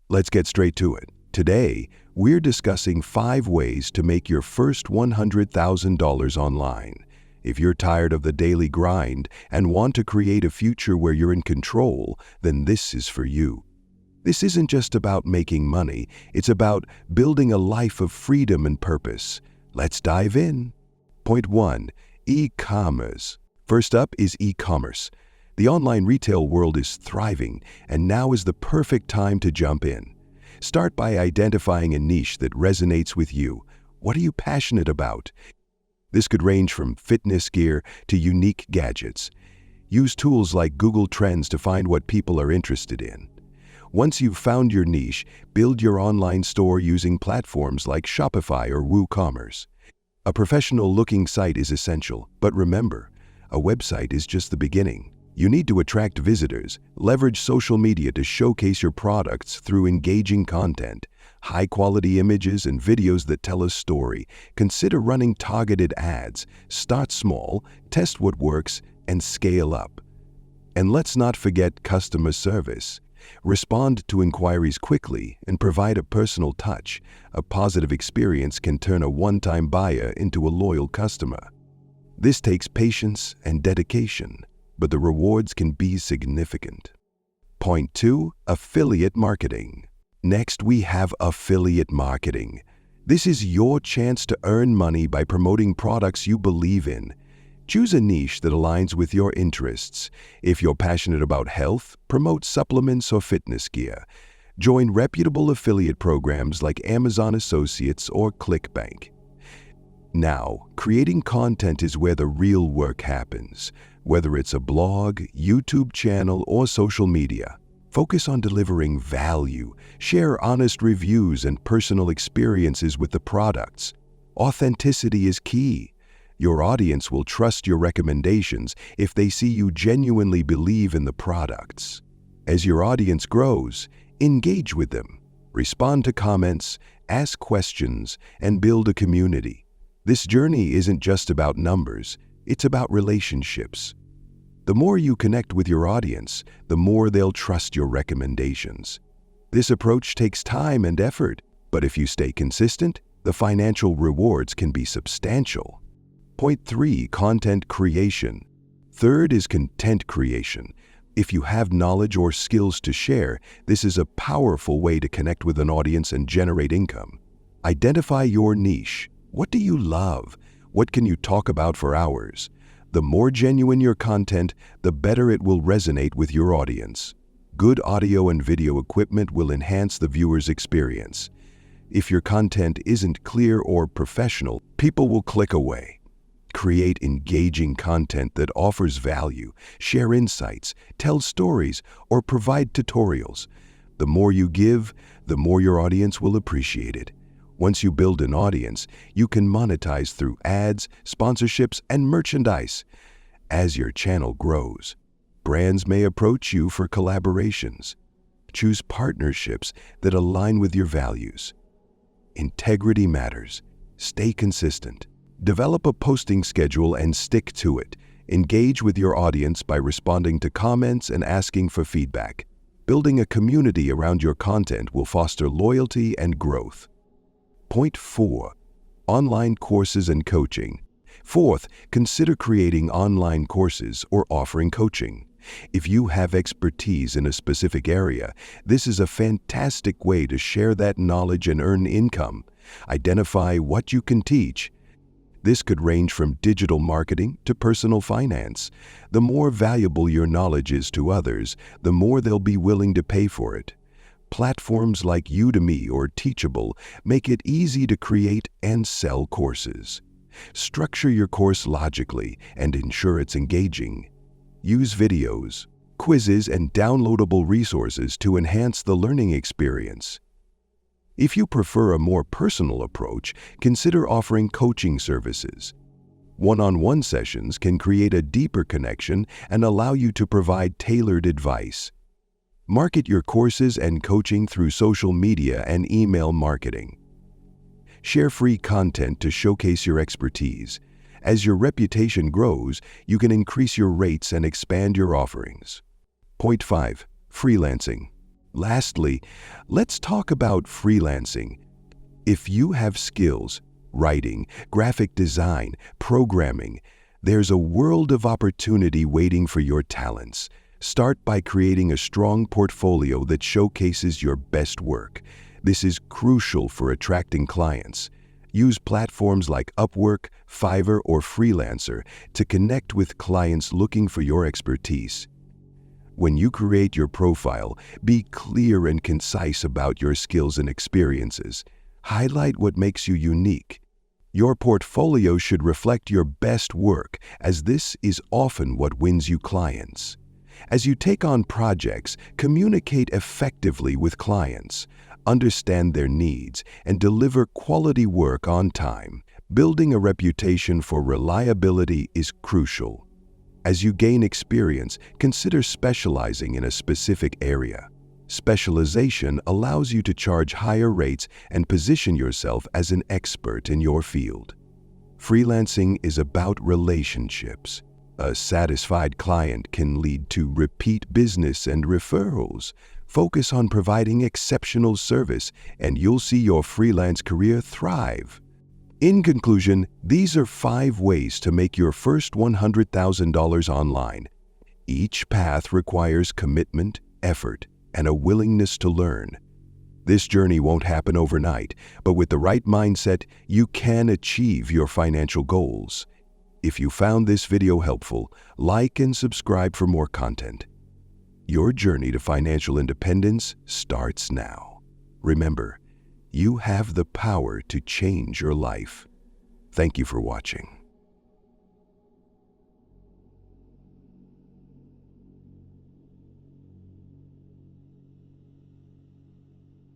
Let's get straight to it. Today, we're discussing 5 ways to make your first $100,000 online. If you're tired of the daily grind and want to create a future where you're in control, then this is for you. This isn't just about making money, it's about building a life of freedom and purpose. Let's dive in. Point 1. E-commerce. First up is e-commerce. The online retail world is thriving, and now is the perfect time to jump in. Start by identifying a niche that resonates with you. What are you passionate about? This could range from fitness gear to unique gadgets. Use tools like Google Trends to find what people are interested in. Once you've found your niche, build your online store using platforms like Shopify or WooCommerce. A professional-looking site is essential, but remember, a website is just the beginning. You need to attract visitors. Leverage social media to showcase your products through engaging content, high-quality images and videos that tell a story. Consider running targeted ads. Start small, test what works, and scale up. And let's not forget customer service. Respond to inquiries quickly and provide a personal touch. A positive experience can turn a one-time buyer into a loyal customer. This takes patience and dedication, but the rewards can be significant. Point 2. Affiliate marketing. Next, we have affiliate marketing. This is your chance to earn money by promoting products you believe in. Choose a niche that aligns with your interests. If you're passionate about health, promote supplements or fitness gear. Join reputable affiliate programs like Amazon Associates or ClickBank. Now, creating content is where the real work happens. Whether it's a blog, YouTube channel, or social media, focus on delivering value. Share honest reviews and personal experiences with the products. Authenticity is key. Your audience will trust your recommendations if they see you genuinely believe in the products. As your audience grows, engage with them. Respond to comments, ask questions, and build a community. This journey isn't just about numbers, it's about relationships. The more you connect with your audience, the more they'll trust your recommendations. This approach takes time and effort, but if you stay consistent, the financial rewards can be substantial. Point 3. Content creation. Third is content creation. If you have knowledge or skills to share, this is a powerful way to connect with an audience and generate income. Identify your niche. What do you love? What can you talk about for hours? The more genuine your content, the better it will resonate with your audience. Good audio and video equipment will enhance the viewer's experience. If your content isn't clear or professional, people will click away. Create engaging content that offers value, share insights, tell stories, or provide tutorials. The more you give, the more your audience will appreciate it. Once you build an audience, you can monetize through ads, sponsorships, and merchandise. As your channel grows, brands may approach you for collaborations. Choose partnerships that align with your values. Integrity matters. Stay consistent. Develop a posting schedule and stick to it. Engage with your audience by responding to comments and asking for feedback. Building a community around your content will foster loyalty and growth. Point 4. Online courses and coaching. Fourth, consider creating online courses or offering coaching. If you have expertise in a specific area, this is a fantastic way to share that knowledge and earn income. Identify what you can teach. This could range from digital marketing to personal finance. The more valuable your knowledge is to others, the more they'll be willing to pay for it. Platforms like Udemy or Teachable make it easy to create and sell courses. Structure your course logically and ensure it's engaging. Use videos, quizzes, and downloadable resources to enhance the learning experience. If you prefer a more personal approach, consider offering coaching services. One-on-one sessions can create a deeper connection and allow you to provide tailored advice. Market your courses and coaching through social media and email marketing. Share free content to showcase your expertise. As your reputation grows, you can increase your rates and expand your offerings. Point 5. Freelancing. Lastly, let's talk about freelancing. If you have skills, writing, graphic design, programming, there's a world of opportunity waiting for your talents. Start by creating a strong portfolio that showcases your best work. This is crucial for attracting clients. Use platforms like Upwork, Fiverr, or Freelancer to connect with clients looking for your expertise. When you create your profile, be clear and concise about your skills and experiences. Highlight what makes you unique. Your portfolio should reflect your best work, as this is often what wins you clients. As you take on projects, communicate effectively with clients. Understand their needs and deliver quality work on time. Building a reputation for reliability is crucial. As you gain experience, consider specializing in a specific area. Specialization allows you to charge higher rates and position yourself as an expert in your field. Freelancing is about relationships. A satisfied client can lead to repeat business and referrals. Focus on providing exceptional service, and you'll see your freelance career thrive. In conclusion, these are 5 ways to make your first $100,000 online. Each path requires commitment, effort, and a willingness to learn. This journey won't happen overnight, but with the right mindset, you can achieve your financial goals. If you found this video helpful, like and subscribe for more content. Your journey to financial independence starts now. Remember, you have the power to change your life. Thank you for watching.